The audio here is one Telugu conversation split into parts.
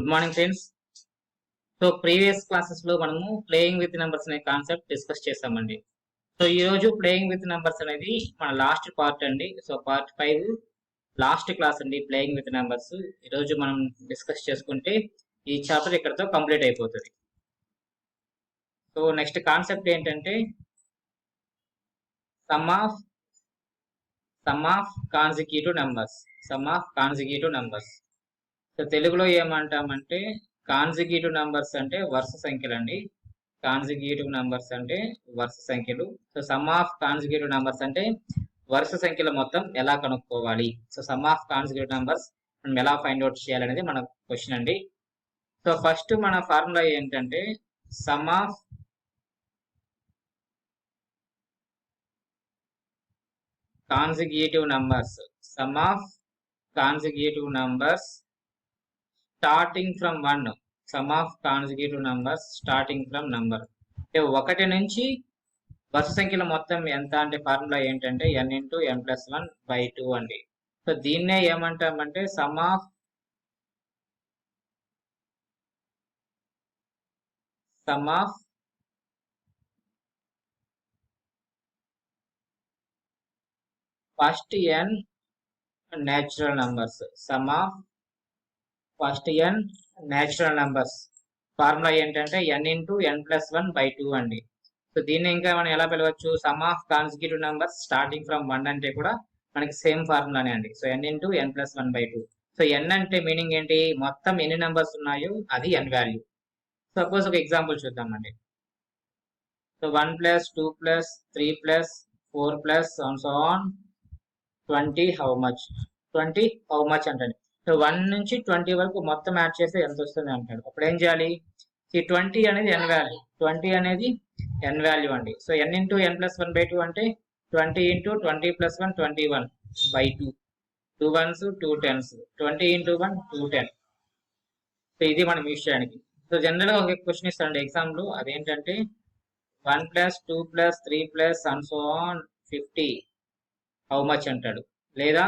Good morning friends. So previous classes లో మనము ప్లేయింగ్ విత్ నెంబర్స్ అనే కాన్సెప్ట్ డిస్కస్ చేసామండి. సో ఈ రోజు ప్లేయింగ్ విత్ నెంబర్స్ అనేది మన లాస్ట్ పార్ట్ అండి. సో పార్ట్ 5 లాస్ట్ క్లాస్ అండి ప్లేయింగ్ విత్ నెంబర్స్. ఈ రోజు మనం డిస్కస్ చేసుకుంటే ఈ చాప్టర్ ఇక్కడతో కంప్లీట్ అయిపోతుంది. సో నెక్స్ట్ కాన్సెప్ట్ ఏంటంటే some of consecutive numbers. So తెలుగులో ఏమంటామంటే కాన్సిక్యూటివ్ నెంబర్స్ అంటే వరుస సంఖ్యలు అండి. కాన్సిక్యూటివ్ నెంబర్స్ అంటే వరుస సంఖ్యలు. So sum of consecutive numbers అంటే వరుస సంఖ్యల మొత్తం ఎలా కనుక్కోవాలి. So sum of consecutive numbers మనం ఎలా ఫైండ్ అవుట్ చేయాలనేది మన క్వశ్చన్ అండి. సో ఫస్ట్ మన ఫార్ములా ఏంటంటే some of consecutive numbers starting from 1. Some of consecutive numbers starting from number. అంటే 1 నుంచి వరుస సంఖ్యల మొత్తం ఎంత అంటే ఫార్ములా ఏంటంటే n ఇంటూ n+1/2 అండి. సో దీన్నే ఏమంటామంటే some of first n natural numbers. Some of first n natural numbers formula ఏంటంటే n ఇంటూ n+1/2 అండి. సో దీన్ని ఇంకా మనం ఎలా పిలవచ్చు, some of consecutive numbers starting from 1 అంటే కూడా మనకి సేమ్ ఫార్ములానే అండి. So n into n+1/2. So n అంటే మీనింగ్ ఏంటి, మొత్తం ఎన్ని నెంబర్స్ ఉన్నాయో అది n వాల్యూ. సపోజ్ ఒక ఎగ్జాంపుల్ చూద్దామండి. So 1 + 2 + 3 + 4 + and so on 20 how much అంటండి. సో 1 నుంచి 20 వరకు మొత్తం యాడ్ చేస్తే ఎంత వస్తుంది అంటాడు. అప్పుడు ఏం చేయాలి, ఈ 20 అనేది n వాల్యూ. 20 అనేది n వాల్యూ అండి. సో n ఇంటూ n+1/2 అంటే 20 into 20 + 1 21/2. 2 1s 2 10s. 20 into 1 210. So ఇది మనం యూజ్ చేయడానికి. సో జనరల్ గా ఒక క్వశ్చన్ ఇస్తారండి ఎగ్జామ్ లో, అదేంటంటే 1 + 2 + 3 + and so on 50 how much అంటాడు. లేదా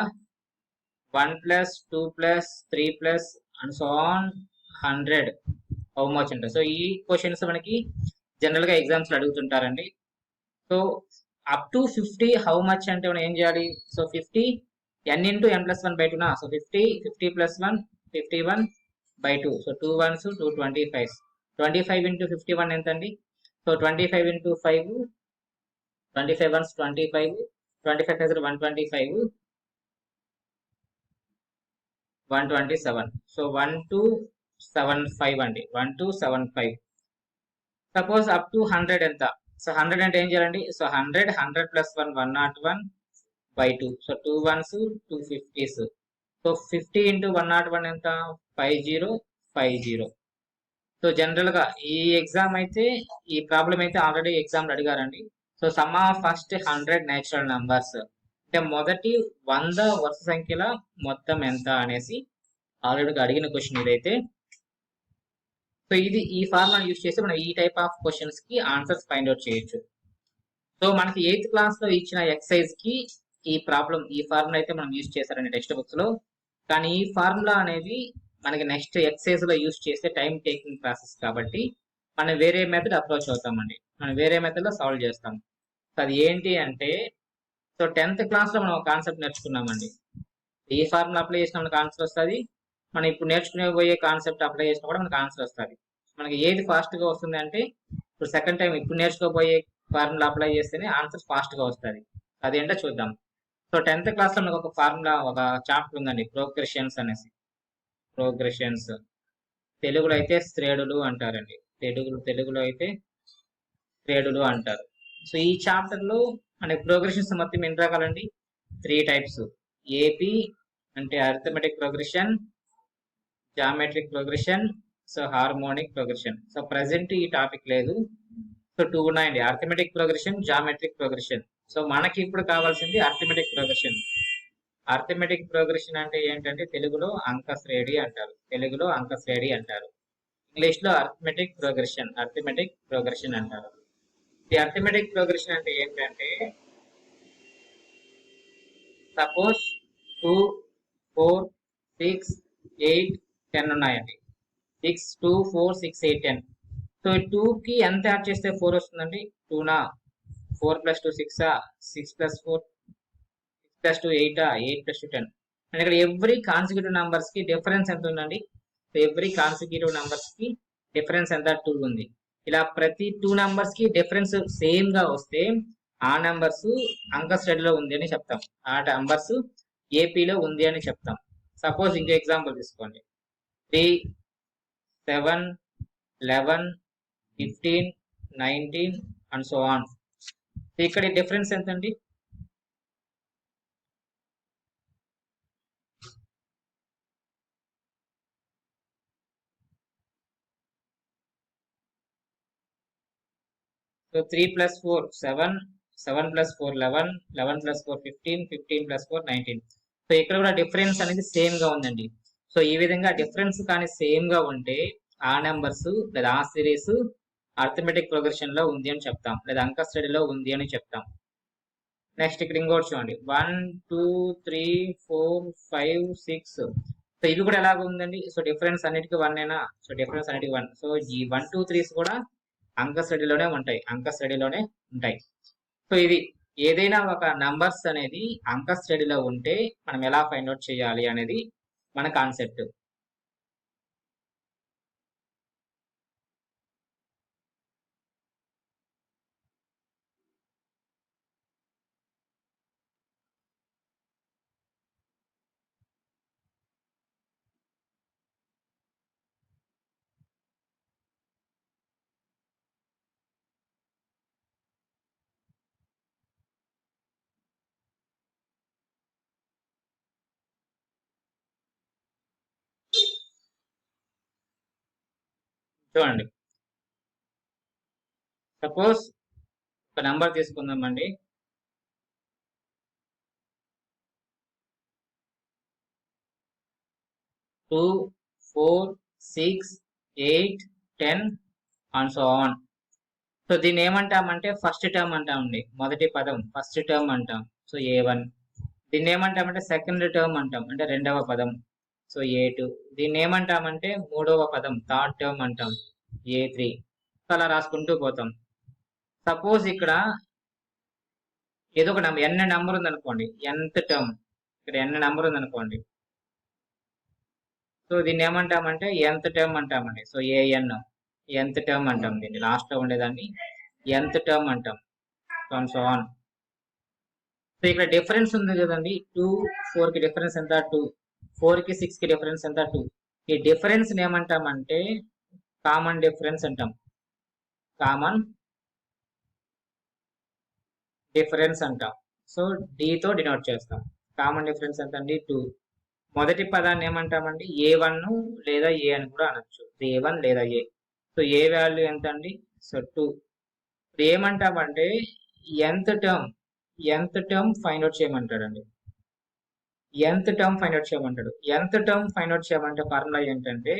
1 + 2 + 3 + and so on 100 how much అంటారు. సో ఈ క్వశ్చన్స్ మనకి జనరల్ గా ఎగ్జామ్స్ లో అడుగుతుంటారండి. So up to 50 how much అంటే మనం ఏం చేయాలి, సో 50 n ఇంటూ n+1/2 నా. సో 50 + 1 51/2. So 2 1s 2 25. 25 ఇంటూ 51 ఎంత అండి. So 25 into 5 25 1s 25. 25 5 125 127. సో 1275 అండి. 1275. సపోజ్ అప్ టు 100 ఎంత. సో 100 అంటే ఏం చేయాలండి, so 100 100 + 1 101/2. So 2 1s 2 50s. So 50 into 101 ఎంత 5050. సో జనరల్ గా ఈ ఎగ్జామ్ అయితే ఈ ప్రాబ్లం అయితే ఆల్రెడీ ఎగ్జామ్ లో అడిగారండి. So sum of first 100 natural numbers అంటే మొదటి 100 వరుస సంఖ్యల మొత్తం ఎంత అనేసి ఆల్రెడీ అడిగిన క్వశ్చన్ ఇదైతే. సో ఇది ఈ ఫార్ములా యూజ్ చేసి మనం ఈ టైప్ ఆఫ్ క్వశ్చన్స్ కి ఆన్సర్స్ ఫైండ్ అవుట్ చేయొచ్చు. సో మనకి 8th క్లాస్ లో ఇచ్చిన ఎక్సైజ్ కి ఈ ఫార్ములా అయితే మనం యూజ్ చేశారండి టెక్స్ట్ బుక్స్ లో. కానీ ఈ ఫార్ములా అనేది మనకి నెక్స్ట్ ఎక్సైజ్ లో యూజ్ చేస్తే టైం టేకింగ్ ప్రాసెస్ కాబట్టి మనం వేరే మెథడ్ అప్రోచ్ అవుతామండి. మనం వేరే మెథడ్ లో సాల్వ్ చేస్తాం. సో అది ఏంటి అంటే, సో 10th క్లాస్ లో మనం ఒక కాన్సెప్ట్ నేర్చుకున్నామండి. ఈ ఫార్ములా అప్లై చేసిన మనకు ఆన్సర్ వస్తుంది. మనం ఇప్పుడు నేర్చుకునే కాన్సెప్ట్ అప్లై చేసినా కూడా మనకు ఆన్సర్ వస్తుంది. మనకి ఏది ఫాస్ట్ గా వస్తుంది అంటే, ఇప్పుడు సెకండ్ టైం ఇప్పుడు నేర్చుకోబోయే ఫార్ములా అప్లై చేస్తేనే ఆన్సర్ ఫాస్ట్ గా వస్తుంది. అదేంటో చూద్దాం. సో 10th క్లాస్ లో మనకు ఒక ఫార్ములా, ఒక చాప్టర్ ఉందండి, ప్రోగ్రెషన్స్ అనేసి. ప్రోగ్రెషన్స్ తెలుగులో అయితే శ్రేణులు అంటారండి. తెలుగులో అయితే శ్రేణులు అంటారు. సో ఈ చాప్టర్ లో మనకి ప్రోగ్రెషన్స్ మొత్తం ఎన్ని రకాలండి, 3 టైప్స్. ఏపీ అంటే arithmetic progression, geometric progression, so harmonic progression. So present ఈ టాపిక్ లేదు. సో 2 ఉన్నాయండి, arithmetic progression, geometric progression. So మనకి ఇప్పుడు కావాల్సింది అరిథమెటిక్ ప్రోగ్రెషన్. అరిథమెటిక్ ప్రోగ్రెషన్ అంటే ఏంటంటే తెలుగులో అంక శ్రేణి అంటారు. ఇంగ్లీష్ లో అరిథమెటిక్ ప్రోగ్రెషన్ అంటారు. ఈ అరిథమెటిక్ ప్రోగ్రెషన్ అంటే ఏంటంటే, సపోజ్ 2 4 6 8 10 ఉన్నాయండి. 6 2 4 6 8 10. సో 2 కి ఎంత యాడ్ చేస్తే 4 వస్తుందండి? 2 నా 4 + 2 6 6 + 4 6 + 2 8 8 + 2 10. అండ్ ఇక్కడ ఎవ్రీ కాన్సిక్యూటివ్ నంబర్స్ కి డిఫరెన్స్ ఎంత ఉందండి? ఎవ్రీ కాన్సిక్యూటివ్ నంబర్స్ కి డిఫరెన్స్ ఎంత? 2 ఉంది. ఇలా ప్రతి 2 నంబర్స్ కి డిఫరెన్స్ సేమ్ గా వస్తే ఆ నంబర్స్ అంక శ్రేణిలో ఉంది అని చెప్తాం. ఆ నంబర్స్ ఏపీలో ఉంది అని చెప్తాం. సపోజ్ ఇంకో ఎగ్జాంపుల్ తీసుకోండి. 3 7 11 15 19 అండ్ సో ఆన్. ఇక్కడ డిఫరెన్స్ ఎంత అండి? సో 3 + 4 7 7 + 4 11 11 + 4 15 15 + 4 19. సో ఇక్కడ కూడా డిఫరెన్స్ అనేది సేమ్ గా ఉందండి. సో ఈ విధంగా డిఫరెన్స్ కానీ సేమ్ గా ఉంటే ఆ నెంబర్స్ లేదా ఆ సిరీస్ అర్థమెటిక్ ప్రోగ్రెషన్ లో ఉంది అని చెప్తాం, లేదా అంక శ్రేణిలో ఉంది అని చెప్తాం. నెక్స్ట్ ఇక్కడ ఇంకోటి చూడండి, 1 2 3 4 5 6. సో ఇవి కూడా ఎలాగ ఉందండి? సో డిఫరెన్స్ అన్నిటికీ 1 ఏనా? సో డిఫరెన్స్ అన్నిటికీ 1. సో ఈ 1 2 3s కూడా అంక శ్రేణిలోనే ఉంటాయి. సో ఇది ఏదైనా ఒక నంబర్స్ అనేది అంక శ్రేణిలో ఉంటే మనం ఎలా ఫైండ్ అవుట్ చేయాలి అనేది మన కాన్సెప్ట్. చూడండి, సపోజ్ ఒక నంబర్ తీసుకుందామండి. 2 4 6 8 10 అండ్ సో ఆన్. సో దీన్ని ఏమంటామంటే ఫస్ట్ టర్మ్ అంటామండి, మొదటి పదం ఫస్ట్ టర్మ్ అంటాం. So A1. దీన్ని ఏమంటామంటే సెకండ్ టర్మ్ అంటాం, అంటే రెండవ పదం. So A2. దీన్ని ఏమంటామంటే మూడవ పదం థర్డ్ టర్మ్ అంటాం, A3. సో అలా రాసుకుంటూ పోతాం. సపోజ్ ఇక్కడ ఏదో ఒక నెంబర్ n నెంబర్ ఉందనుకోండి, nth టర్మ్. ఇక్కడ n నెంబర్ ఉందనుకోండి. సో దీన్ని ఏమంటామంటే nth టర్మ్ అంటామండి. సో an nth టర్మ్ అంటాం, దీన్ని లాస్ట్ లో ఉండేదాన్ని nth టర్మ్ అంటాం. So on. సో ఇక్కడ డిఫరెన్స్ ఉంది కదండి, 2 4 కి డిఫరెన్స్ ఎంత? 2. 4 కి 6 కి డిఫరెన్స్ ఎంత? 2. ఈ డిఫరెన్స్ ఏమంటామంటే కామన్ డిఫరెన్స్ అంటాం. కామన్ డిఫరెన్స్ అంటాం. సో D తో డినోట్ చేస్తాం. కామన్ డిఫరెన్స్ ఎంత అండి? 2. మొదటి పదాన్ని ఏమంటామండి? A1 లేదా A అని కూడా అనొచ్చు. A1 లేదా A. సో A వాల్యూ ఎంత అండి? సో 2. ఏమంటామంటే nth టర్మ్ ఫైండ్ అవుట్ చేయమంటాడండి. nth టర్మ్ ఫైండ్ అవుట్ చేయమంటాడు. nth టర్మ్ ఫైండ్ అవుట్ చేయమంటే ఫార్ములా ఏంటంటే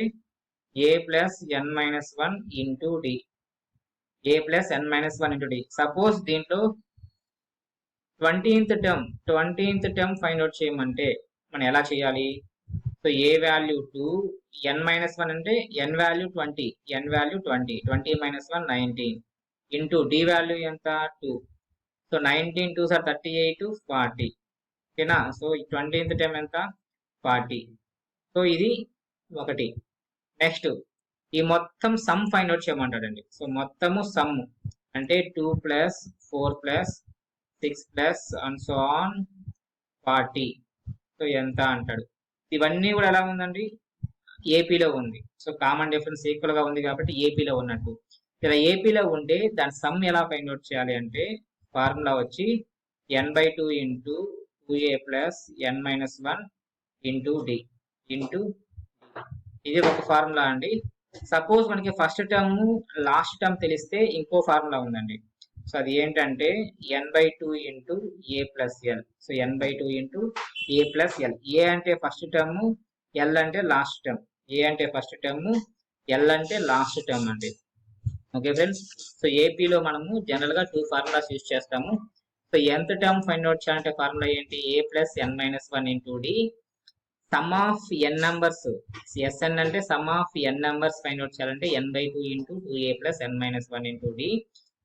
A + n - 1 into D. A + n - 1 into D. Suppose దీంట్లో 20th టర్మ్ ఫైండ్ అవుట్ చేయమంటే మనం ఎలా చేయాలి? సో A వాల్యూ 2, n - 1 అంటే n value 20, n value 20, 20 - 1 19 into D value ఎంత? 2. So 19 2s are 38 40. ఓకేనా? సో 20th టర్మ్ ఎంత? 40. సో ఇది ఒకటి. నెక్స్ట్ ఈ మొత్తం సమ్ ఫైండ్ అవుట్ చేయమంటాడండి. సో మొత్తము సమ్ అంటే 2 + 4 + 6 అండ్ సో ఆన్ 40. సో ఎంత అంటాడు. ఇవన్నీ కూడా ఎలా ఉందండి? ఏపీలో ఉంది. సో కామన్ డిఫరెన్స్ ఈక్వల్ గా ఉంది కాబట్టి ఏపీలో ఉన్నట్టు. ఇలా ఏపీలో ఉంటే దాని సమ్ ఎలా ఫైండ్ అవుట్ చేయాలి అంటే ఫార్ములా వచ్చి n/2 into 2a + n - 1 into D into. ఇది ఒక ఫార్ములా అండి. సపోజ్ మనకి ఫస్ట్ టర్మ్ లాస్ట్ టర్మ్ తెలిస్తే ఇంకో ఫార్ములా ఉందండి. సో అది ఏంటంటే n/2 into a + l. So n/2 into a + l. a అంటే ఫస్ట్ టర్మ్, l అంటే లాస్ట్ టర్మ్. a అంటే ఫస్ట్ టర్మ్, l అంటే లాస్ట్ టర్మ్ అండి. Okay friends. సో ఏపీలో మనము జనరల్ గా 2 ఫార్ములాస్ యూజ్ చేస్తాము. So nth term find out చేయాలంటే ఫార్ములా ఏంటి? A + n - 1 into D. Sum of N numbers, SN అంటే sum of N numbers find out చేయాలంటే n/2 into 2a plus n-1 into D.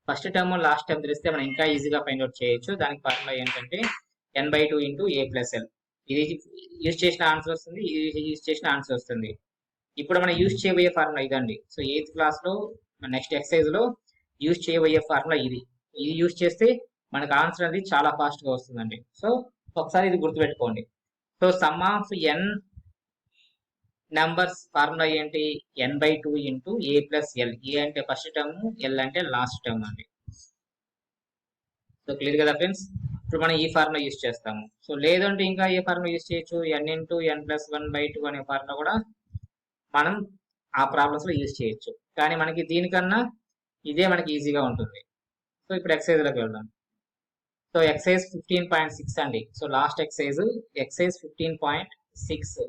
First term last term తెలిస్తే మనం ఇంకా ఈజీగా ఫైండ్ అవుట్ చేయొచ్చు. దానికి ఫార్ములా ఏంటంటే n/2 into a plus L. ఇది యూజ్ చేసిన ఆన్సర్ వస్తుంది, ఇది యూజ్ చేసిన ఆన్సర్ వస్తుంది. ఇప్పుడు మనం యూజ్ చేయబోయే ఫార్ములా ఇదండి. సో 8th క్లాస్ లో నెక్స్ట్ ఎక్సర్సైజ్ లో యూజ్ చేయబోయే ఫార్ములా ఇది. ఇది యూజ్ చేస్తే మనకు ఆన్సర్ అనేది చాలా ఫాస్ట్ గా వస్తుందండి. సో ఒకసారి ఇది గుర్తుపెట్టుకోండి. So sum of N numbers formula ఏంటి? n/2 into a plus L. A అంటే ఫస్ట్ టర్మ్, ఎల్ అంటే లాస్ట్ టర్మ్ అండి. సో క్లియర్ కదా ఫ్రెండ్స్? ఇప్పుడు మనం ఈ ఫార్ములా యూజ్ చేస్తాము. సో లేదంటే ఇంకా ఏ ఫార్ములా యూజ్ చేయొచ్చు? n ఇంటూ n+1/2 అనే ఫార్ములా కూడా మనం ఆ ప్రాబ్లమ్స్ లో యూజ్ చేయొచ్చు. కానీ మనకి దీనికన్నా ఇదే మనకి ఈజీగా ఉంటుంది. సో ఇప్పుడు ఎక్సర్సైజ్ లోకి వెళ్దాం. సో ఎక్సర్సైజ్ 15.6 అండి. So last exercise 15.6.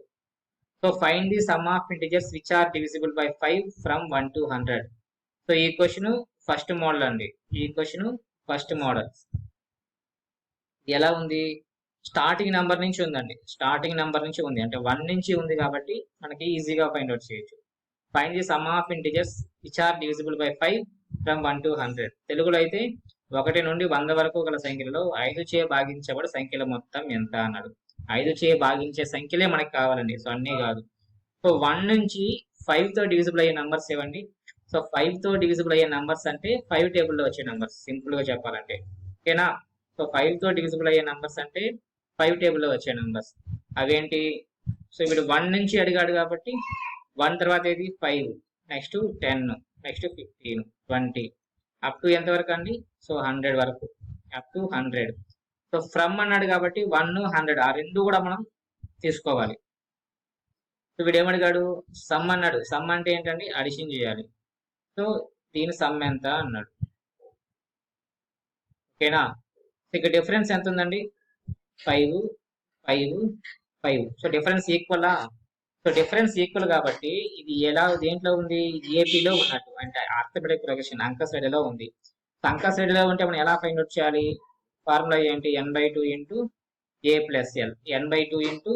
So find the sum of integers which are divisible by 5 from 1 to 100. So ఈ క్వశ్చన్ ఫస్ట్ మోడల్ అండి. ఈ క్వశ్చన్ ఫస్ట్ మోడల్ ఎలా ఉంది? స్టార్టింగ్ నెంబర్ నుంచి ఉందండి. స్టార్టింగ్ నెంబర్ నుంచి ఉంది అంటే 1 నుంచి ఉంది కాబట్టి మనకి ఈజీగా ఫైండ్ అవుట్ చేయొచ్చు. Find the sum of integers which are divisible by 5 from 1 to 100. తెలుగులో అయితే 1 నుండి 100 వరకు గల సంఖ్యలలో 5 చే భాగించబడి సంఖ్యల మొత్తం ఎంత అన్నాడు. 5 చే భాగించే సంఖ్యలే మనకి కావాలండి. సో అన్నీ కాదు. సో 1 నుంచి 5 తో డివిజిబుల్ అయ్యే నంబర్స్ ఏవండి? సో 5 తో డివిజిబుల్ అయ్యే నంబర్స్ అంటే 5 టేబుల్లో వచ్చే నంబర్స్, సింపుల్ గా చెప్పాలంటే. ఓకేనా? సో 5 తో డివిజిబుల్ అయ్యే నంబర్స్ అంటే 5 టేబుల్లో వచ్చే నంబర్స్ అవేంటి? సో ఇప్పుడు 1 నుంచి అడిగాడు కాబట్టి 1 తర్వాత ఏది? 5, నెక్స్ట్ 10, నెక్స్ట్ 15, 20 అప్ టు ఎంత వరకు అండి? సో 100 వరకు, అప్ టు 100. సో ఫ్రమ్ అన్నాడు కాబట్టి 1, 100 ఆ రెండు కూడా మనం తీసుకోవాలి. సో వీడు ఏమడిగాడు? సమ్ అన్నాడు. సమ్ అంటే ఏంటండి? అడిషన్ చేయాలి. సో దీని సమ్ ఎంత అన్నాడు. ఓకేనా? ఇక డిఫరెన్స్ ఎంత ఉందండి? 5, 5, 5. So difference equal. So difference equal కాబట్టి ఇది ఎలా దేంట్లో ఉంది? ఏపీలో ఉన్నట్టు అంటే ఆర్థమెటిక్ ప్రోగ్రెషన్ అంక శ్రేణిలో ఉంది. అంక శ్రేణిలో ఉంటే మనం ఎలా ఫైండ్ అవుట్ చేయాలి? ఫార్ములా ఏంటి? n/2 into a plus L. n/2 into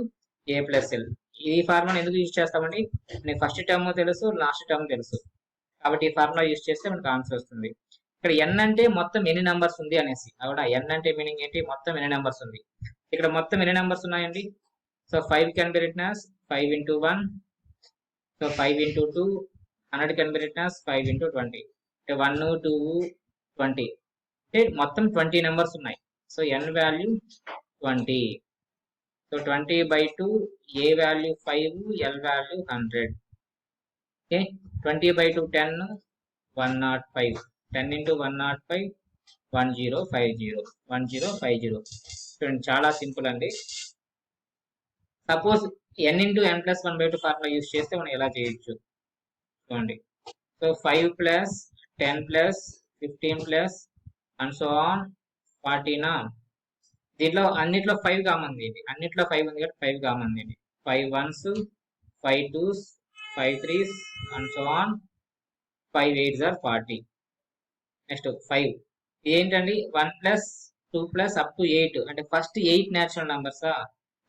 a plus L. ఈ ఫార్ములా ఎందుకు యూజ్ చేస్తామండి? మనకి ఫస్ట్ టర్మ్ తెలుసు, లాస్ట్ టర్మ్ తెలుసు కాబట్టి ఈ ఫార్ములా యూజ్ చేస్తే మనకు ఆన్సర్ వస్తుంది. ఇక్కడ n అంటే మొత్తం ఎన్ని నెంబర్స్ ఉంది అనేసి. అవునా? n అంటే మీనింగ్ ఏంటి? మొత్తం ఎన్ని నెంబర్స్ ఉంది. ఇక్కడ మొత్తం ఎన్ని నెంబర్స్ ఉన్నాయండి? So 5 can be written as 5 into 1. So 5 into 2, 100 can be written as 5 into 20. 1, 2, 20 అంటే మొత్తం 20 నెంబర్స్ ఉన్నాయి. So n value 20. So 20/2, a value 5, l value 100. Okay, 20/2 10, 105. 10 into 105, 1050. 1050. చూడండి చాలా సింపుల్ అండి. Suppose n into n+1/2 formula use చేస్తే మనం ఎలా చేయొచ్చు చూడండి. So 5 plus 10 plus 15 plus and so on 40. దీంట్లో అన్నిట్లో 5 కామన్ తీయండి. అన్నిట్లో 5 ఉంది కాబట్టి 5 కామన్ తీయండి. 5 1s, 5 2s, 5 3s and so on 5 8s are 40. Next 5 ఏంటండి? 1 ప్లస్ 2 ప్లస్ అప్ టు 8 అంటే ఫస్ట్ 8 నేచురల్ నంబర్సా?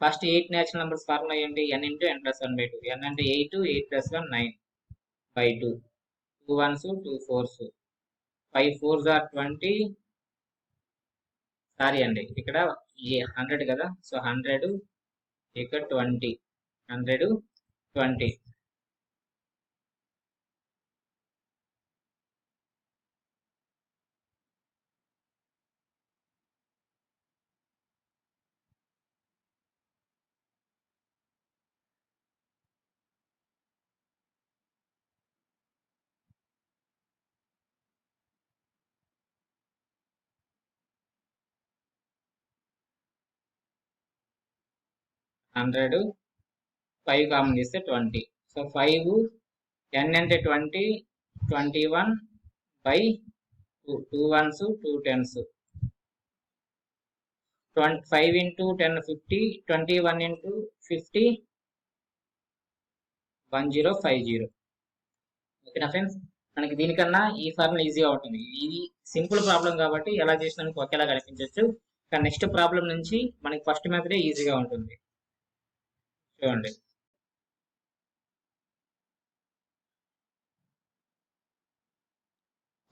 ఫస్ట్ 8 నేచురల్ నంబర్స్ ఫార్ములా ఏంటి? n into n+1/2. n అంటే 8, 8 + 1 9/2. 2 1s, 2 4s, 5 4s are 20. Sorry అండి, ఇక్కడ 100 కదా. సో 100 ఇక్కడ 20, 120. హండ్రెడ్ 5 కామన్ తీస్తే 20. సో 5 n అంటే 20, 21/2. 2 1s, 2 10s. 5 into 10 50, 21 into 50 1050. ఓకేనా ఫ్రెండ్స్? మనకి దీనికన్నా ఈ ఫార్ములా ఈజీగా ఉంటుంది. ఇది సింపుల్ ప్రాబ్లం కాబట్టి ఎలా చేసినా ఒకేలా కనిపించవచ్చు. కానీ నెక్స్ట్ ప్రాబ్లం నుంచి మనకి ఫస్ట్ మెథడే ఈజీగా ఉంటుంది. చూడండి.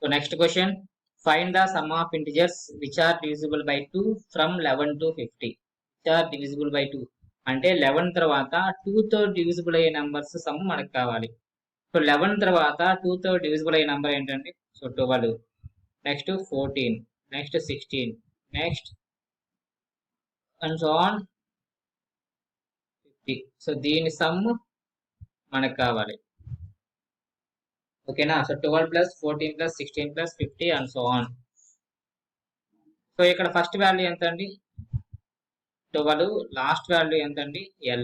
So next question, find the sum of integers which are divisible by 2 from 11 to 50. Which are divisible by 2 అంటే 11 తర్వాత 2 తో డివిజిబుల్ అయ్యే నంబర్స్ సమ్ మనకు కావాలి. సో 11 తర్వాత 2 తో డివిజిబుల్ అయ్యే నంబర్ ఏంటండి? So 12, next 14, next 16, next and so on 50. So దీని సమ్ మనకు కావాలి. ఓకేనా? So 12 plus 14 plus 16 plus 50 and so on. So ఇక్కడ ఫస్ట్ వాల్యూ ఎంత అండి? 12. లాస్ట్ వాల్యూ ఎంత అండి? L.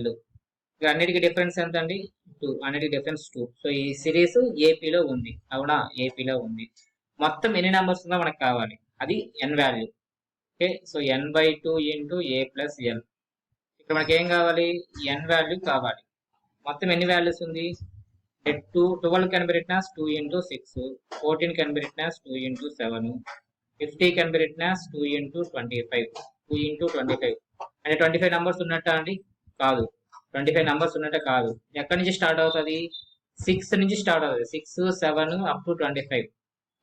అన్నిటికీ డిఫరెన్స్ ఎంత అండి? 2. అన్నిటికీ డిఫరెన్స్ 2. సో ఈ సిరీస్ ఏపీలో ఉంది, అవునా? ఏపీలో ఉంది. మొత్తం ఎన్ని నెంబర్స్ ఉందో మనకు కావాలి, అది n value. Okay, so n/2 into a plus l. ఇక్కడ మనకి ఏం కావాలి? n వాల్యూ కావాలి. మొత్తం ఎన్ని వాల్యూస్ ఉంది? 12 can be written as 2 into 6, 14 can be written as 2 into 7, 50 can be written as 2 into 25, 2 into 25. అంటే 25 నెంబర్స్ ఉన్నట్ట అండి? కాదు, 25 నెంబర్స్ ఉన్నట్ట కాదు. ఎక్కడి నుంచి స్టార్ట్ అవుతుంది? 6 నుంచి స్టార్ట్ అవుతుంది. 6, 7 అప్ టు 25.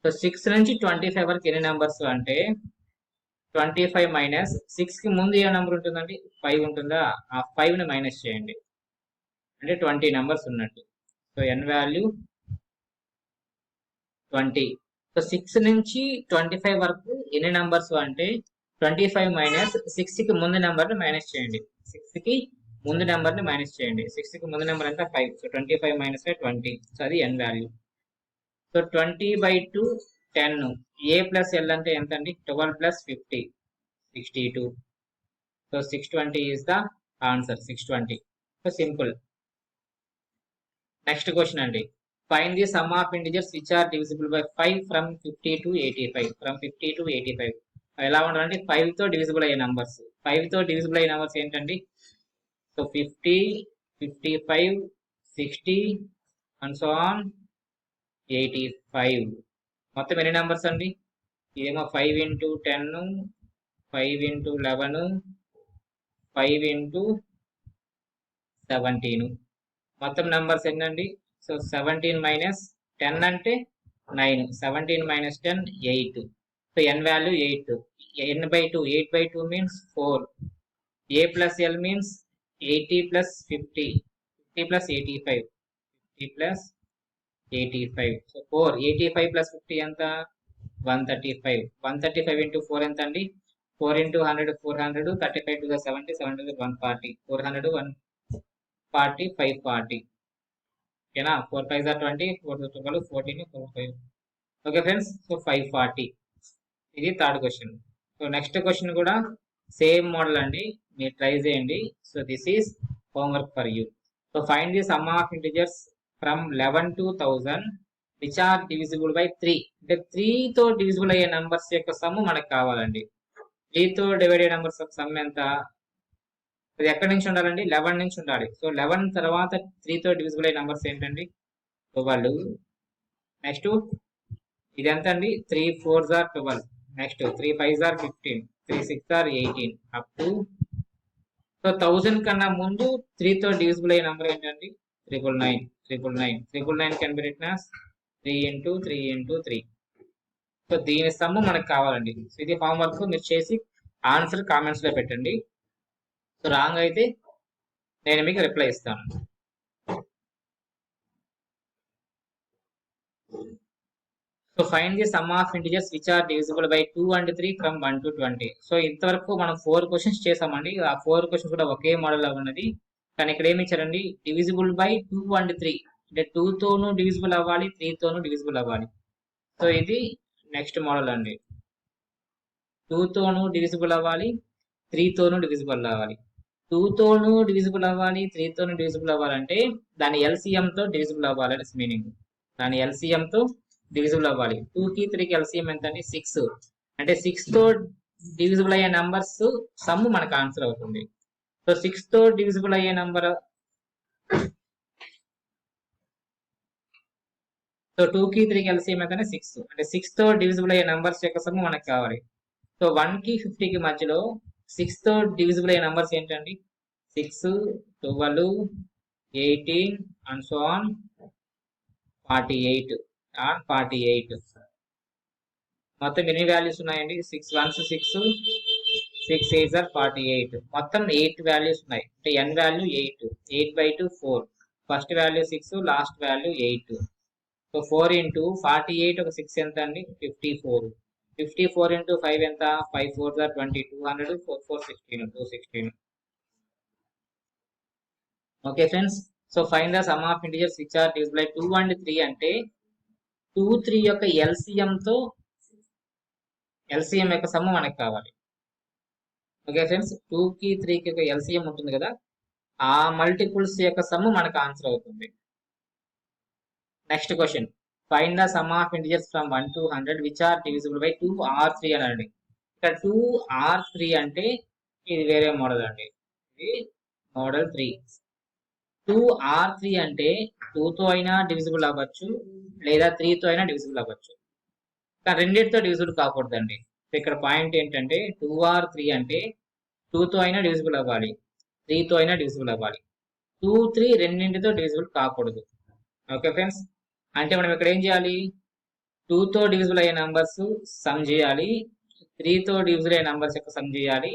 సో 6 నుంచి 25 వరకు ఎన్ని నెంబర్స్ అంటే 25 మైనస్ 6 కి ముందు ఏ నెంబర్ ఉంటుందండి? 5 ఉంటుందా? ఆ 5 ని మైనస్ చేయండి, అంటే 20 నెంబర్స్ ఉన్నట్టు. So n value 20. సో 6 నుంచి 25 వరకు ఎన్ని నెంబర్స్ అంటే 25 మైనస్ 6 కి ముందు నెంబర్ని మైనస్ చేయండి. 6 కి ముందు నెంబర్ని మైనస్ చేయండి. 6 కి ముందు నెంబర్ ఎంత? 5. So 25 minus 20. సో అది n value. So 20/2 10. a plus l అంటే ఎంత అండి? 12 plus 50 62. So 620 is the answer. 620. So simple. Next question అండి, find the sum of integers which are divisible by 5 from 50 to 85. From 50 to 85 ఎలా ఉండాలంటే 5 తో డివిజిబుల్ అయ్యే నంబర్స్. 5 తో డివిజిబుల్ అయ్యే నంబర్స్ ఏంటండి? So 50, 55, 60 and so on 85. మొత్తం ఎన్ని నెంబర్స్ అండి? ఇదేమో 5 into 10, 5 into 11, 5 into 17. మొత్తం నెంబర్స్ ఎన్నండి? సో 17 మైనస్ 10 అంటే 9. 17 minus 10 8. So n value 8. n/2, 8/2 means 4. a plus l means 80 plus 50, 50 plus 85, 50 plus 85. So 4. 85 plus 50 ఎంత? 135. 135 ఇంటూ 4 ఎంత అండి? 4 into 100 400, 35 to the 70, 70 to the 140, 400, 140, 540. ఓకేనా? 4 5 are 20, 4 12, 14, 4 5. Okay friends, so 540. ఇది third question. So next question కూడా సేమ్ మోడల్ అండి, మీరు ట్రై చేయండి. So this is homework for you. So find the sum of integers from 11 to 1000 which are divisible by 3. అంటే 3 తో డివిజిబుల్ అయ్యే నంబర్స్ యొక్క సమ్ మనకు కావాలండి. 3 తో డివైడ్ అయ్యే నంబర్స్ యొక్క సమ్ ఎంత? అది ఎక్కడి నుంచి ఉండాలండి? 11 నుంచి ఉండాలి. సో 11 తర్వాత 3 తో డివిజిబుల్ అయ్యే నంబర్స్ ఏంటండి? 12. నెక్స్ట్ ఇది ఎంత అండి? 3 4s are 12. Next 3 5s are 15, 3 6s are 18 up to. So 1000 కన్నా ముందు 3 తో డివిజిబుల్ అయ్యే నంబర్ ఏంటండి? 999. 999 can be written as 3 into 3 into 3. So దీని సమ్ మనకు కావాలండి. సో ఇది హోంవర్క్, మీరు చేసి ఆన్సర్ కామెంట్స్ లో పెట్టండి. సో రాంగ్ అయితే నేను మీకు రిప్లై ఇస్తాను. So find the sum of integers which are divisible by 2 and 3 from 1 to 20. So ఇంతవరకు మనం 4 క్వశ్చన్స్ చేసామండి. ఆ 4 క్వశ్చన్స్ కూడా ఒకే మోడల్ లో ఉన్నది. కానీ ఇక్కడ ఏమి ఇచ్చారండి? Divisible by 2 and 3. అంటే 2 తోనూ డివిజిబుల్ అవ్వాలి, 3 తోనూ డివిజిబుల్ అవ్వాలి. సో ఇది నెక్స్ట్ మోడల్ అండి. 2 తోనూ డివిజిబుల్ అవ్వాలి, 3 తోనూ డివిజిబుల్ అవ్వాలి. 2 తోనూ డివిజిబుల్ అవ్వాలి, 3 తోనూ డివిజిబుల్ అవ్వాలంటే దాని LCM తో డివిజిబుల్ అవ్వాలి అని మీనింగ్. దాని LCM తో డివిజిబుల్ అవ్వాలి. 2 కి 3 కి LCM ఎంత అండి? 6. అంటే 6 తో డివిజిబుల్ అయ్యే నంబర్స్ సమ్ మనకు ఆన్సర్ అవుతుంది. సో 6 తో డివిజిబుల్ అయ్యే నంబర్, సో 2 కి 3 కి LCM ఎంత? 6. అంటే 6 తో డివిజిబుల్ అయ్యే నంబర్స్ యొక్క సమ్ మనకు కావాలి. సో 1 కి 50 కి మధ్యలో 6 తో డివిజిబుల్ అయ్యే నంబర్స్ ఏంటండి? 6, 12, 18 and so on 48 and 48. మొత్తం ఎన్ని వాల్యూస్ ఉన్నాయండి? 6 1s 6, 6 8s are 48. మొత్తం 8 వాల్యూస్ ఉన్నాయి. అంటే n value 8, 8/2 4. First value 6, last value 8. So 4 into 48 ఒక 6 ఎంత అండి? 54. 54 into 5 ఎంత? 5 4s are 20, 200, 4 4 16, 216. Okay friends, so find the sum of integers which are divisible by 2 and 3 అంటే 2 3 యొక్క LCM యొక్క సమ్ మనకు కావాలి. ఓకే ఫ్రెండ్స్, 2 కి 3 కి ఒక LCM ఉంటుంది కదా, ఆ మల్టిపుల్స్ యొక్క సమ్ మనకు ఆన్సర్ అవుతుంది. Next question, find the sum of integers from 1 to 100 which are divisible by 2 or 3 అనండి. ఇక్కడ 2 or 3 అంటే ఇది వేరే మోడల్ అండి, ఇది మోడల్ 3. 2 or 3 అంటే 2 తో అయినా డివిజిబుల్ అవ్వచ్చు లేదా 3 తో అయినా డివిజిబుల్ అవ్వచ్చు, కానీ రెండింటితో డివిజిబుల్ కాకూడదండి. ఇక్కడ పాయింట్ ఏంటంటే 2 or 3 అంటే 2 తో అయినా డివిజిబుల్ అవ్వాలి, 3 తో అయినా డివిజిబుల్ అవ్వాలి. 2 3 రెండింటితో డివిజిబుల్ కాకూడదు. ఓకే ఫ్రెండ్స్, అంటే మనం ఇక్కడ ఏం చేయాలి? 2 తో డివిజిబుల్ అయ్యే నంబర్స్ సమ్ చేయాలి, 3 తో డివిజిబుల్ అయ్యే నంబర్స్ యొక్క సమ్ చేయాలి,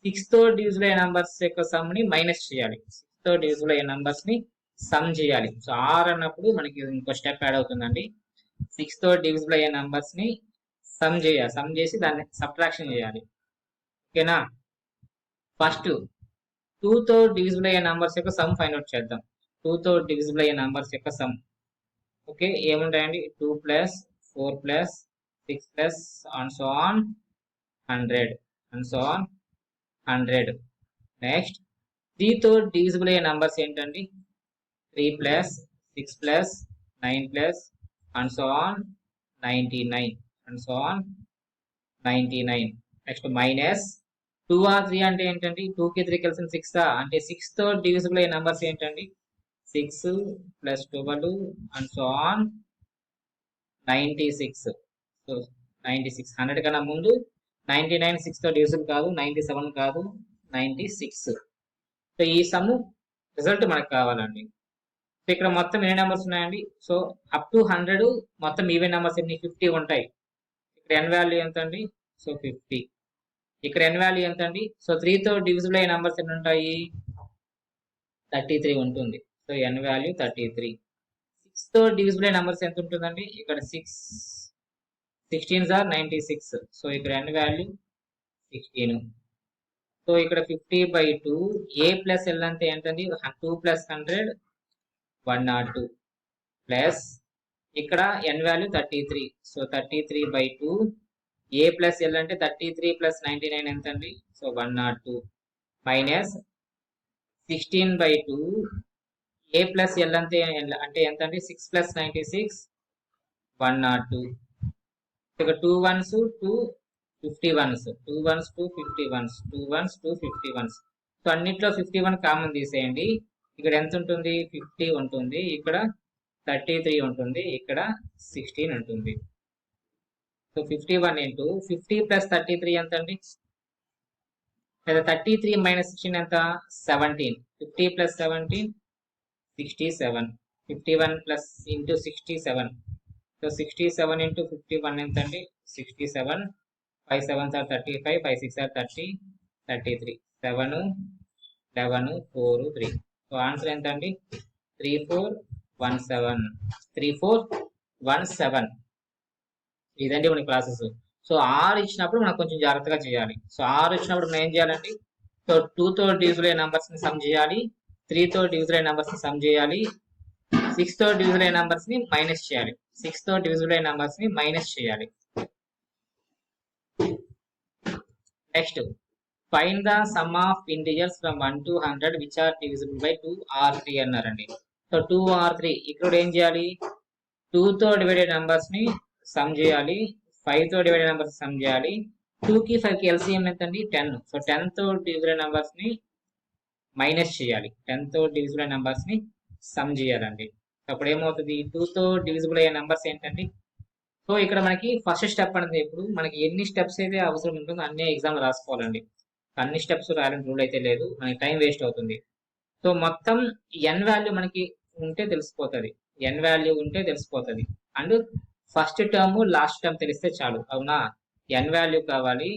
6 తో డివిజిబుల్ అయ్యే నంబర్స్ యొక్క సమ్ ని మైనస్ చేయాలి, 6 తో డివిజిబుల్ అయ్యే నంబర్స్ ని సమ్ చేయాలి. సో ఆర్ అన్నప్పుడు మనకి ఇంకో స్టెప్ యాడ్ అవుతుందండి. 6 తో డివిజిబుల్ అయ్యే నంబర్స్ ని సమ్ చేయాలి, సమ్ చేసి దాన్ని సబ్ట్రాక్షన్ చేయాలి. ఓకేనా? ఫస్ట్ 2 తో డివిజిబుల్ అయ్యే నంబర్స్ యొక్క సమ్ ఫైండ్ అవుట్ చేద్దాం. 2 తో డివిజిబుల్ అయ్యే నంబర్స్ యొక్క some okay ఏముంటాయండి? 2 + 4 + 6 + and so on 100 and so on 100. Next 3 తో డివిజిబుల్ అయ్యే నంబర్స్ ఏంటండి? 3 + 6 + 9 + and so on 99 and so on 99. Next minus 2 or 3 అంటే ఏంటండి? 2 కి 3 కలిసిన 6 అంటే 6 తో డివిజిబుల్ అయ్యే నంబర్స్ ఏంటండి? 6 + 12 and so on 96. సో 96 100 కన్నా ముందు 99 6 తో డివిజిబుల్ కాదు, 97 కాదు, 96. సో ఈ సమ్ రిజల్ట్ మనకు కావాలండి. సో ఇక్కడ మొత్తం ఎన్ని నెంబర్స్ ఉన్నాయండి? సో అప్ టు 100 మొత్తం ఈవెన్ నెంబర్స్ ఎన్ని? 50 ఉంటాయి. ఇక్కడ n వాల్యూ ఎంత అండి? సో 50. ఇక్కడ n వాల్యూ ఎంత అండి? సో 3 తో డివిజిబుల్ అయ్యే నెంబర్స్ ఎన్ని ఉంటాయి? 33 ఉంటుంది. So n value 33. 6 తో డివిజిబుల్ అయ్యే నెంబర్స్ ఎంత ఉంటుందండి? ఇక్కడ 16s are 96. సో ఇక్కడ n వాల్యూ 16. సో ఇక్కడ 50/2 a + l అంటే ఏంటండి? 2 + 100 102 ప్లస్ ఇక్కడ n value 33. So 33/2 a + l అంటే 33 + 99 ఎంత అండి? సో 102 మైనస్ 16/2 a + l అంటే ఎంత అండి? 6 + 96 102. ఇక్కడ 2 1s 2 51s, 2 1s 2 51s, 2 1s 2 51s. So అన్నిట్లో 51 కామన్ తీసేయండి. ఇక్కడ ఎంత ఉంటుంది? 50 ఉంటుంది, ఇక్కడ 33 ఉంటుంది, ఇక్కడ 16 ఉంటుంది. సో 51 into 50 + 33 ఎంత అండి? లేదా 33 - 16 ఎంత? 17. 50 + 17 67. 51 + into 67. సో 67 into 51 ఎంత అండి? 67. 5 7s are 35, 5 6 are 30, 33. 7 11 4 3. So answer ఎంత అండి? 3417. 3417. ఇదండి మన క్లాసెస్. సో ఆర్ ఇచ్చినప్పుడు మనం కొంచెం జాగ్రత్తగా చేయాలి. సో ఆర్ ఇచ్చినప్పుడు మనం ఏం చేయాలండి? సో 2 తో డివిజిబుల్ అయ్యే నంబర్స్ ని సమ్ చేయాలి, 3 తో డివిజిబుల్ అయ్యే నంబర్స్ ని సమ్ చేయాలి, 6 తో డివిజిబుల్ అయ్యే నంబర్స్ ని మైనస్ చేయాలి, 6 తో డివిజిబుల్ అయ్యే నంబర్స్ ని మైనస్ చేయాలి. Next find the sum of integers from 1 to 100 which are divisible by 2 or 3 అన్నారండి. సో 2 or 3 ఇక్కడ ఏం చేయాలి? 2 తో డివైడెడ్ నంబర్స్ ని సమ్ చేయాలి, 5 తో డివైడెడ్ నంబర్స్ సమ్ చేయాలి. 2 కి 5 కి LCM ఎంత అండి? 10. సో 10 తో డివిజిబుల్ నంబర్స్ ని మైనస్ చేయాలి, 10 తో డివిజిబుల్ నంబర్స్ ని సమ్ చేయాలండి. అప్పుడు ఏమవుతుంది? 2 తో డివిజిబుల్ అయ్యే నంబర్స్ ఏంటండి? సో ఇక్కడ మనకి ఫస్ట్ స్టెప్ అనేది ఇప్పుడు మనకి ఎన్ని స్టెప్స్ అయితే అవసరం ఉంటుందో అన్ని ఎగ్జామ్ రాసుకోవాలండి. అన్ని స్టెప్స్ రాయాలని రూల్ అయితే లేదు, మనకి టైం వేస్ట్ అవుతుంది. సో మొత్తం ఎన్ వాల్యూ మనకి ఉంటే తెలిసిపోతుంది, ఎన్ వాల్యూ ఉంటే తెలిసిపోతుంది. And first term last term తెలిస్తే చాలు, అవునా? ఎన్ వాల్యూ కావాలి,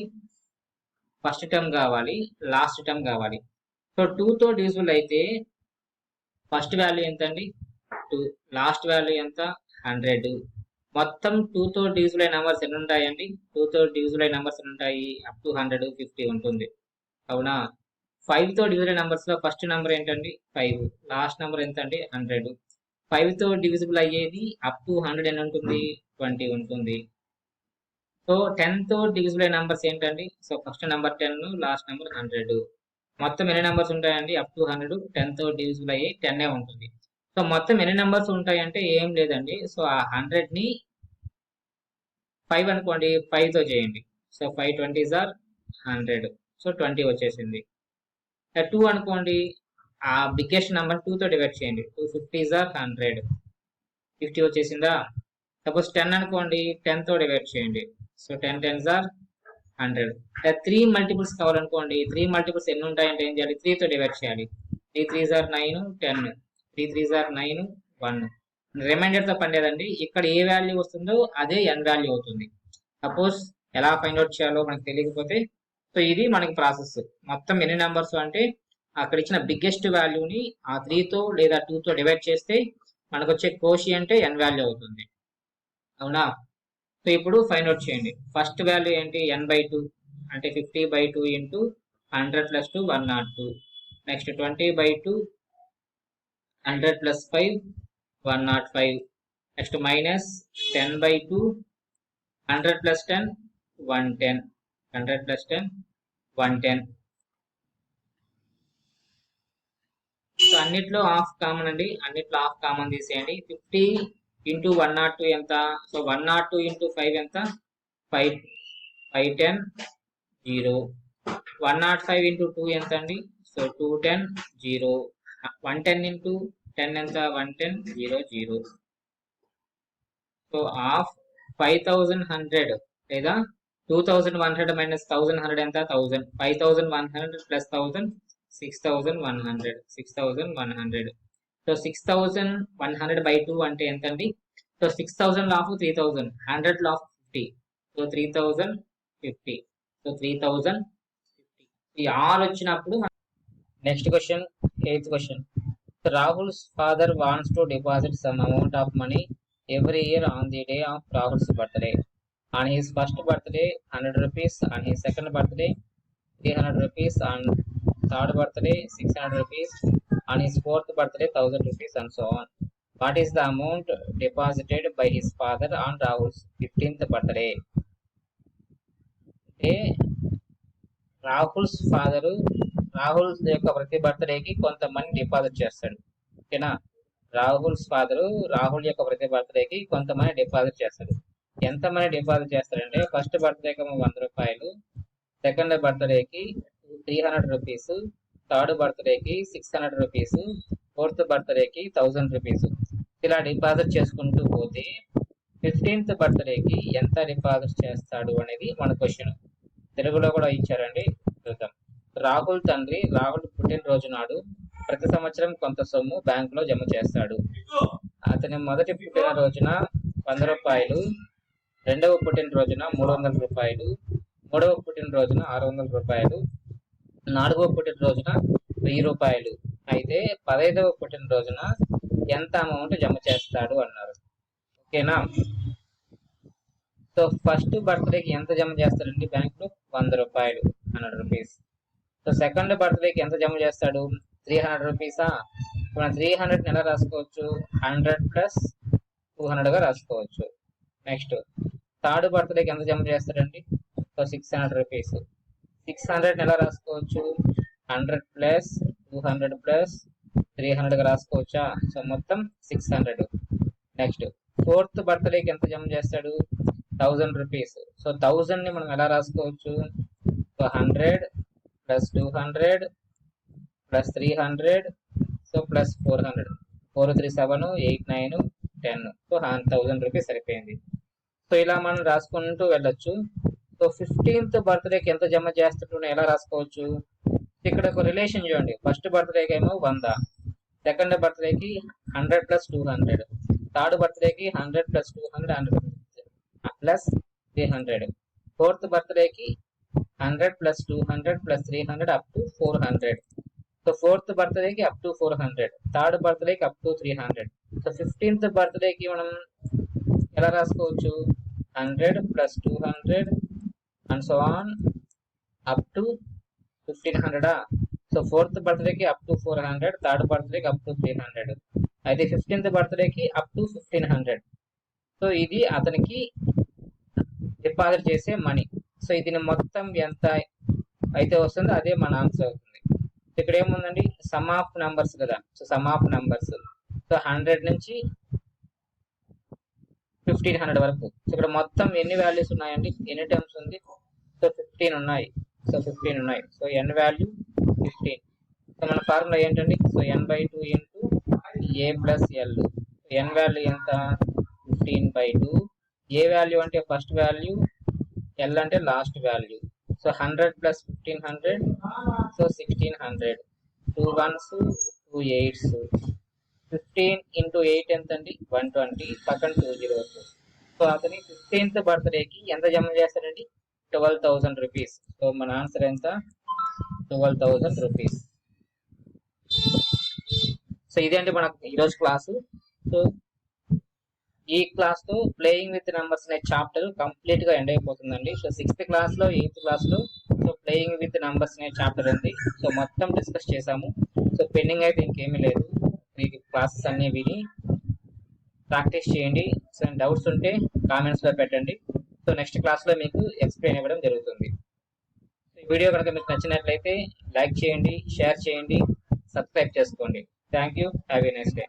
ఫస్ట్ టర్మ్ కావాలి, లాస్ట్ టర్మ్ కావాలి. సో 2తో డివిజిబుల్ అయితే ఫస్ట్ వాల్యూ ఎంత అండి? 2. లాస్ట్ వాల్యూ ఎంత? 100. మొత్తం 2తో డివిజిబుల్ అయిన నెంబర్స్ ఎన్ని ఉంటాయండి? 2తో డివిజిబుల్ అయిన నెంబర్స్ ఎన్ని ఉంటాయి? అప్ టు 100, 50 ఉంటుంది, అవునా? 5తో డివిజిబుల్ అయిన నెంబర్స్ లో ఫస్ట్ నెంబర్ ఏంటండి? 5. లాస్ట్ నెంబర్ ఎంత అండి? 100. 5తో డివిజిబుల్ అయ్యేది అప్ టు 100 ఎన్ని ఉంటుంది? 20 ఉంటుంది. సో 10తో డివిజిబుల్ అయిన నెంబర్స్ ఏంటండి? So first number 10, last number 100. మొత్తం ఎన్ని నెంబర్స్ ఉంటాయండి? Up to 100. 10తో డివిజిబుల్ అయ్యి 10 ఉంటుంది. సో మొత్తం ఎన్ని నెంబర్స్ ఉంటాయంటే ఏం లేదండి, సో ఆ 100ని 5 అనుకోండి, 5తో చేయండి. So 5 20s are 100. సో 20 వచ్చేసింది. 2 అనుకోండి, ఆ బిగ్గెస్ట్ నెంబర్ 2తో డివైడ్ చేయండి. 2 50s are 100. 50 వచ్చేసిందా? సపోజ్ 10 అనుకోండి, 10తో డివైడ్ చేయండి. So 10 10s are 100. 3 మల్టిపుల్స్ కావాలనుకోండి, 3 మల్టిపుల్స్ ఎన్ని ఉంటాయంటే ఏం చేయాలి? 3తో డివైడ్ చేయాలి. 3 3s are 9, 10. 3 3s are 9, 1. Reminder తో పనిలేదండి, ఇక్కడ ఏ వాల్యూ వస్తుందో అదే ఎన్ వాల్యూ అవుతుంది. సపోజ్ ఎలా ఫైండ్ అవుట్ చేయాలో మనకు తెలియకపోతే, సో ఇది మనకి ప్రాసెస్. మొత్తం ఎన్ని నెంబర్స్ అంటే అక్కడ ఇచ్చిన బిగ్గెస్ట్ వాల్యూని ఆ 3తో లేదా 2తో డివైడ్ చేస్తే మనకు వచ్చే కోషియంటే ఎన్ వాల్యూ అవుతుంది, అవునా? సో ఇప్పుడు ఫైండ్ అవుట్ చేయండి. ఫస్ట్ వాల్యూ ఏంటి? n/2 అంటే 50/2 into 100 + 2 102. Next 20/2 100 + 5 105. Next minus 10/2 100 + 10 110. 100 + 10 110. So అన్నిట్లో హాఫ్ కామన్ అండి, అన్నిట్లో హాఫ్ కామన్ తీసేయండి. 50 ఇంటూ 102 ఎంత? సో 102 ఇంటూ 5 ఎంత? 5 510 0. 105 ఇంటూ 2 ఎంత అండి? సో 210 0. 110 ఇంటూ 10 ఎంత? 110 0 0. సో హాఫ్ 5100 లేదా 2100 మైనస్ 1100 ఎంత? 1000. 5100 ప్లస్ 1000 6100. 6100. సో 6100/2 అంటే ఎంత అండి? So 6000 laugh 3000, 100 laugh 50. So 3050. So 3050. ఈ ఆల్ వచ్చినప్పుడు next question, 8th question. Rahul's father wants to deposit some amount of money every year on the day of Rahul's birthday. On his first birthday 100 rupees, on his second birthday 300 rupees, on third birthday 600 rupees, on his fourth birthday 1000 rupees, and so on. What is the amount deposited by his father on Rahul's 15th birthday? Rahul's father Rahul యొక్క ప్రతి బర్త్డేకి కొంత మనీ డిపాజిట్ చేస్తాడు, ఓకేనా? రాహుల్స్ ఫాదరు రాహుల్ యొక్క ప్రతి బర్త్డేకి కొంత మనీ డిపాజిట్ చేస్తాడు. ఎంత మనీ డిపాజిట్ చేస్తాడంటే ఫస్ట్ బర్త్డేకి 100 రూపాయలు, సెకండ్ బర్త్డేకి 300 రూపీస్, థర్డ్ బర్త్డేకి 600 రూపీస్, ఫోర్త్ బర్త్డేకి 1000 రూపీస్. ఇలా డిపాజిట్ చేసుకుంటూ పోతే 15th బర్త్డేకి ఎంత డిపాజిట్ చేస్తాడు అనేది మన క్వశ్చన్. తెలుగులో కూడా ఇచ్చారండి, చూద్దాం. రాహుల్ తండ్రి రాహుల్ పుట్టినరోజు నాడు ప్రతి సంవత్సరం కొంత సొమ్ము బ్యాంకులో జమ చేస్తాడు. అతని మొదటి పుట్టినరోజున 100 రూపాయలు, రెండవ పుట్టినరోజున 300 రూపాయలు, మూడవ పుట్టినరోజున 600 రూపాయలు, నాలుగవ పుట్టినరోజున 1000 రూపాయలు. అయితే 15వ పుట్టినరోజున ఎంత అమౌంట్ జమ చేస్తాడు అన్నారు, ఓకేనా? సో ఫస్ట్ బర్త్డేకి ఎంత జమ చేస్తాడండి బ్యాంకులో? 100 రూపాయలు, 100 రూపీస్. సో సెకండ్ బర్త్డేకి ఎంత జమ చేస్తాడు? 300 రూపీసా? మనం 300 ఎలా రాసుకోవచ్చు? 100 + 200గా రాసుకోవచ్చు. నెక్స్ట్ థర్డ్ బర్త్డేకి ఎంత జమ చేస్తాడండి? So 600 rupees. 600 ఎలా రాసుకోవచ్చు? 100 + 200 + 300గా రాసుకోవచ్చా? సో మొత్తం 600. నెక్స్ట్ ఫోర్త్ బర్త్డేకి ఎంత జమ చేస్తాడు? 1000 రూపీస్. సో 1000ని మనం ఎలా రాసుకోవచ్చు? So 100 + 200 + 300 so plus 400. 4 3 7 8 9 10. So 1000 rupees సరిపోయింది. సో ఇలా మనం రాసుకుంటూ వెళ్ళొచ్చు. సో సో 15th బర్త్డేకి ఎంత జమ చేస్తున్నా ఎలా రాసుకోవచ్చు? ఇక్కడ ఒక రిలేషన్ చూడండి. ఫస్ట్ బర్త్డేకి ఏమో 100, సెకండ్ బర్త్డేకి 100 + 200, థర్డ్ బర్త్డేకి 100 + 200 100 ప్లస్ 300, ఫోర్త్ బర్త్డేకి 100 + 200 + 300 అప్ టు 400. సో ఫోర్త్ బర్త్డేకి అప్ టు 400, థర్డ్ బర్త్డేకి అప్ టు 300. సో 15th బర్త్డేకి మనం ఎలా రాసుకోవచ్చు? 100 + 200 and so on up to 1500. So fourth బర్త్డేకి అప్ టు 400, థర్డ్ బర్త్డేకి అప్ టు 300, అయితే 15th బర్త్డేకి అప్ టు 1500. సో ఇది అతనికి డిపాజిట్ చేసే మనీ. సో ఇది మొత్తం ఎంత అయితే వస్తుందో అదే మన ఆన్సర్ అవుతుంది. ఇక్కడ ఏముందండి? సమ్ ఆఫ్ నంబర్స్ కదా. So sum of numbers, so 100 నుంచి 1500 వరకు. సో ఇక్కడ మొత్తం ఎన్ని వాల్యూస్ ఉన్నాయండి? ఎన్ని టర్మ్స్ ఉంది? సో 15 ఉన్నాయి. సో 15 ఉన్నాయి. So n value 15. సో మన ఫార్ములా ఏంటండి? So n/2 into a plus l. n value ఎంత? 15/2. ఏ వాల్యూ అంటే ఫస్ట్ వాల్యూ, l అంటే last value. So 100 + 1500, so 1600. 2 1s 2 8s. 15 × 8 ఎంత అండి? 120, పక్కన 2 zeros. సో అతని 15th బర్త్డేకి ఎంత జమ చేస్తాడండి? 12,000 రూపీస్. సో మన ఆన్సర్ ఎంత? 12,000 రూపీస్. సో ఇదే అండి మనకు ఈరోజు క్లాసు. సో ఈ క్లాస్ తో ప్లేయింగ్ విత్ నంబర్స్ అనే చాప్టర్ కంప్లీట్ గా ఎండ్ అయిపోతుందండి. సో 6th క్లాస్ లో 8th క్లాస్ లో సో ప్లేయింగ్ విత్ నంబర్స్ అనే చాప్టర్ ఉంది. సో మొత్తం డిస్కస్ చేసాము. సో పెండింగ్ అయితే ఇంకేమీ లేదు. మీకు క్లాసెస్ అన్ని విని ప్రాక్టీస్ చేయండి. సో డౌట్స్ ఉంటే కామెంట్స్ లో పెట్టండి. సో నెక్స్ట్ క్లాస్ లో మీకు ఎక్స్ప్లెయిన్ ఇవ్వడం జరుగుతుంది. ఈ వీడియో కనుక మీకు నచ్చినట్లయితే లైక్ చేయండి, షేర్ చేయండి, సబ్స్క్రైబ్ చేసుకోండి. Thank you. Have a nice day.